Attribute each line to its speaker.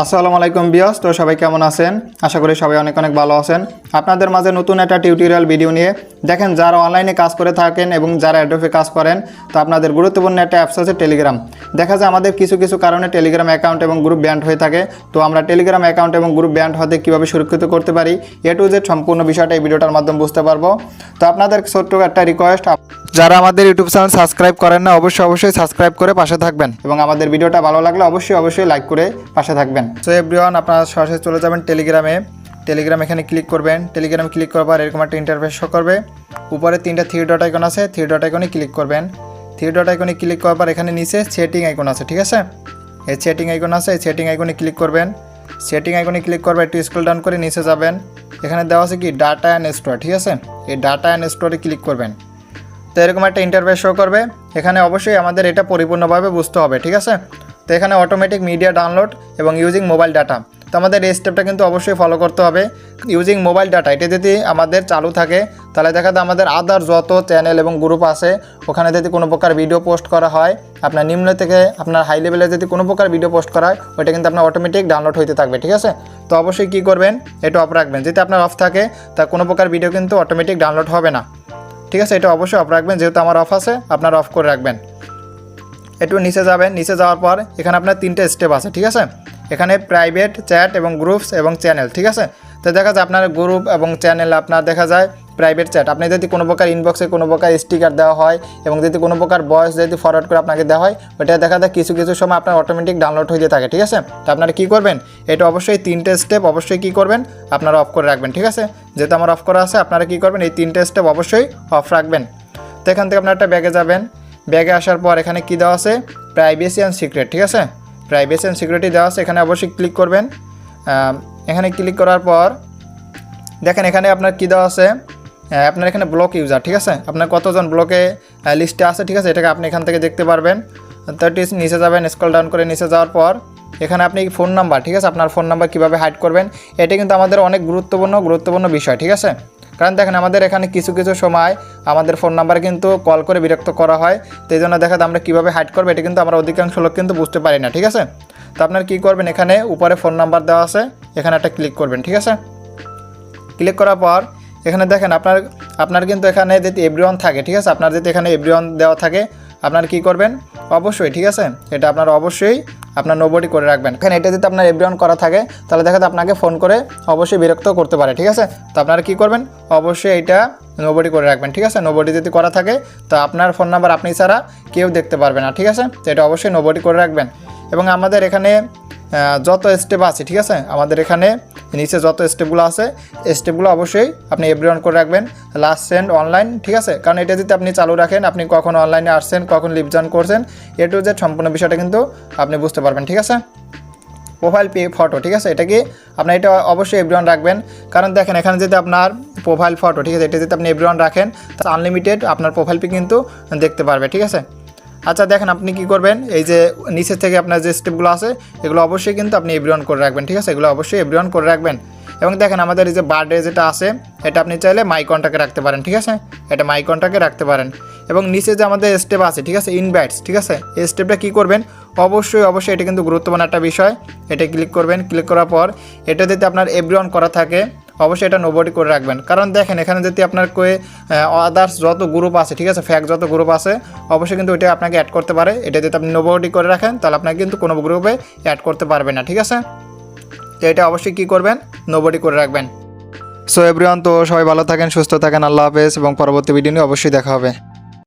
Speaker 1: আসসালামু আলাইকুম বিয়াস। তো সবাই কেমন আছেন? আশা করি সবাই অনেক অনেক ভালো আছেন। আপনাদের মাঝে নতুন একটা টিউটোরিয়াল ভিডিও নিয়ে দেখেন, যারা অনলাইনে কাজ করে থাকেন এবং যারা অ্যাডোবে কাজ করেন, তো আপনাদের গুরুত্বপূর্ণ একটা অ্যাপস আছে টেলিগ্রাম। দেখা যায় আমাদের কিছু কিছু কারণে টেলিগ্রাম অ্যাকাউন্ট এবং গ্রুপ ব্যান্ড হয়ে থাকে। তো আমরা টেলিগ্রাম অ্যাকাউন্ট এবং গ্রুপ ব্যান্ড হতে কীভাবে সুরক্ষিত করতে পারি, এ টু জেড সম্পূর্ণ বিষয়টা এই ভিডিওটার মাধ্যমে বুঝতে পারবো। তো আপনাদের ছোট্ট একটা রিকোয়েস্ট, যারা আমাদের ইউটিউব চ্যানেল সাবস্ক্রাইব করেন না, অবশ্যই সাবস্ক্রাইব করে পাশে থাকবেন এবং আমাদের ভিডিওটা ভালো লাগলে অবশ্যই লাইক করে পাশে থাকবেন। সো এভরিওয়ান, আপনারা সরাসরি চলে যাবেন টেলিগ্রাম এখানে ক্লিক করবেন। টেলিগ্রাম ক্লিক করার পর এরকম একটা ইন্টারফেস শো করবে। উপরে তিনটা থ্রি ডট আইকন আছে, থ্রি ডট আইকনে ক্লিক করবেন। থ্রি ডট আইকনে ক্লিক করার পর এখানে নিচে সেটিং আইকন আছে, ঠিক আছে? এই সেটিং আইকন আছে, এই সেটিং আইকনে ক্লিক করবেন। সেটিং আইকনে ক্লিক করবে, একটু স্ক্রল ডাউন করে নিচে যাবেন। এখানে দেওয়া আছে কি ডাটা অ্যান্ড স্টোর, ঠিক আছে? এই ডাটা অ্যান্ড স্টোরে ক্লিক করবেন। তো এরকম একটা ইন্টারফেস শো করবে। এখানে অবশ্যই আমাদের এটা পরিপূর্ণভাবে বুঝতে হবে, ঠিক আছে? তো এখানে অটোমেটিক মিডিয়া ডাউনলোড এবং ইউজিং মোবাইল ডাটা, তো আমাদের এই স্টেপটা কিন্তু অবশ্যই ফলো করতে হবে। ইউজিং মোবাইল ডাটা এটা যদি আমাদের চালু থাকে, তাহলে দেখা যায় আমাদের আদার যত চ্যানেল এবং গ্রুপ আছে, ওখানে যদি কোনো প্রকার ভিডিও পোস্ট করা হয়, আপনার নিম্ন থেকে আপনার হাই লেভেলে যদি কোনো প্রকার ভিডিও পোস্ট করা হয়, ওইটা কিন্তু আপনার অটোমেটিক ডাউনলোড হইতে থাকবে, ঠিক আছে? তো অবশ্যই কী করবেন, এটা অফ রাখবেন। যদি আপনার অফ থাকে, তা কোনো প্রকার ভিডিও কিন্তু অটোমেটিক ডাউনলোড হবে না, ঠিক আছে? এটা অবশ্যই অফ রাখবেন। যেহেতু আমার অফ আছে, আপনারা অফ করে রাখবেন। একটু নিচে যাবেন। নিচে যাওয়ার পর এখানে আপনার তিনটে স্টেপ আছে, ঠিক আছে? এখানে প্রাইভেট, চ্যাট এবং গ্রুপস এবং চ্যানেল, ঠিক আছে? তো দেখা যায় আপনার গ্রুপ এবং চ্যানেল আপনার দেখা যায় প্রাইভেট চ্যাট, আপনি যদি কোনো প্রকার ইনবক্সে কোনো প্রকার স্টিকার দেওয়া হয় এবং যদি কোনো প্রকার ভয়েস যদি ফরওয়ার্ড করে আপনাকে দেওয়া হয়, ওটা দেখা যায় কিছু কিছু সময় আপনার অটোমেটিক ডাউনলোড হয়ে থাকে, ঠিক আছে? তো আপনারা কী করবেন, এটা অবশ্যই তিনটে স্টেপ অবশ্যই কী করবেন, আপনারা অফ করে রাখবেন, ঠিক আছে? যেহেতু আমার অফ করা আছে, আপনারা কী করবেন, এই তিনটে স্টেপ অবশ্যই অফ রাখবেন। তো এখান থেকে আপনার একটা ব্যাগে যাবেন। ব্যাগে আসার পর এখানে কী দেওয়া আছে, প্রাইভেসি অ্যান্ড সিক্রেট, ঠিক আছে? প্রাইভেসি অ্যান্ড সিকিউরিটি দেওয়া আছে, এখানে অবশ্যই ক্লিক করবেন। এখানে ক্লিক করার পর দেখেন এখানে আপনার কী দেওয়া আছে, আপনার এখানে ব্লক ইউজার, ঠিক আছে? আপনার কতজন ব্লকে লিস্টে আছে, ঠিক আছে? এটাকে আপনি এখান থেকে দেখতে পারবেন। তো নিচে যাবেন, স্ক্রল ডাউন করে নিচে যাওয়ার পর এখানে আপনি ফোন নাম্বার, ঠিক আছে? আপনার ফোন নাম্বার কীভাবে হাইড করবেন, এটা কিন্তু আমাদের অনেক গুরুত্বপূর্ণ বিষয়, ঠিক আছে? কারণ দেখেন আমাদের এখানে কিছু কিছু সময় আমাদের ফোন নাম্বার কিন্তু কল করে বিরক্ত করা হয়। তো এই জন্য দেখা আমরা কীভাবে হাইড করবো, এটা কিন্তু আমরা অধিকাংশ লোক কিন্তু বুঝতে পারি না, ঠিক আছে? তো আপনার কী করবেন, এখানে উপরে ফোন নাম্বার দেওয়া আছে, এখানে একটা ক্লিক করবেন, ঠিক আছে? ক্লিক করার পর এখানে দেখেন আপনার কিন্তু এখানে যদি এভরিওয়ান থাকে, ঠিক আছে? আপনার যদি এখানে এভরিওয়ান দেওয়া থাকে, আপনার কী করবেন, অবশ্যই, ঠিক আছে? এটা আপনার অবশ্যই আপনার নোবডি করে রাখবেন। এখানে এটা যদি আপনার এভরিওয়ান করা থাকে, তাহলে দেখা যায় আপনাকে ফোন করে অবশ্যই বিরক্ত করতে পারে, ঠিক আছে? তো আপনারা কী করবেন, অবশ্যই এটা নোবডি করে রাখবেন, ঠিক আছে? নোবডি যদি করা থাকে, তো আপনার ফোন নাম্বার আপনি ছাড়া কেউ দেখতে পারবে না, ঠিক আছে? তো এটা অবশ্যই নোবডি করে রাখবেন। এবং আমাদের এখানে যত স্টেপ আছে, ঠিক আছে? আমাদের এখানে নিচে যত স্টেপগুলো আছে, স্টেপগুলো অবশ্যই আপনি এভরিওয়ান করে রাখবেন। লাস্ট সেন্ড অনলাইন, ঠিক আছে? কারণ এটা যদি আপনি চালু রাখেন, আপনি কখন অনলাইনে আসছেন, কখন লিভ জয়েন করছেন, এ টু জেড সম্পূর্ণ বিষয়টা কিন্তু আপনি বুঝতে পারবেন, ঠিক আছে? প্রোফাইল ফটো, ঠিক আছে? এটা কি আপনার এটা অবশ্যই এভরিওয়ান রাখবেন। কারণ দেখেন এখানে যদি আপনার প্রোফাইল ফটো, ঠিক আছে, এটা যদি আপনি এভরিওয়ান রাখেন, তাহলে আনলিমিটেড আপনার প্রোফাইল পিক কিন্তু দেখতে পারবে, ঠিক আছে? আচ্ছা দেখেন আপনি কি করবেন, এই যে নিচের থেকে আপনার যে স্টেপগুলো আছে, এগুলো অবশ্যই কিন্তু আপনি এভরিওয়ান করে রাখবেন, ঠিক আছে? এগুলো অবশ্যই এভরিওয়ান করে রাখবেন। এবং দেখেন আমাদের এই যে বার্থডে যেটা আছে, এটা আপনি চাইলে মাই কন্ট্যাক্টে রাখতে পারেন, ঠিক আছে? এটা মাই কন্ট্যাক্টে রাখতে পারেন। এবং নিচে যে আমাদের স্টেপ আছে, ঠিক আছে, ইনভাইটস, ঠিক আছে? এই স্টেপটা কী করবেন, অবশ্যই এটা কিন্তু গুরুত্বপূর্ণ একটা বিষয়। এটা ক্লিক করবেন। ক্লিক করার পর এটা যদি আপনার এভরিওয়ান করা থাকে, অবশ্যই এটা নোবডি করে রাখবেন। কারণ দেখেন এখানে যদি আপনার আদার্স যত গ্রুপ আছে, ঠিক আছে, ফ্যাক যত গ্রুপ আছে, অবশ্যই কিন্তু ওইটা আপনাকে অ্যাড করতে পারে। এটা যদি আপনি নোবডি করে রাখেন, তাহলে আপনাকে কিন্তু কোনো গ্রুপে অ্যাড করতে পারবে না, ঠিক আছে? তো এটা অবশ্যই কী করবেন, নোবডি করে রাখবেন। সো এভরিওয়ান, তো সবাই ভালো থাকেন, সুস্থ থাকেন, আল্লাহ হাফেজ, এবং পরবর্তী ভিডিও নিয়ে অবশ্যই দেখা হবে।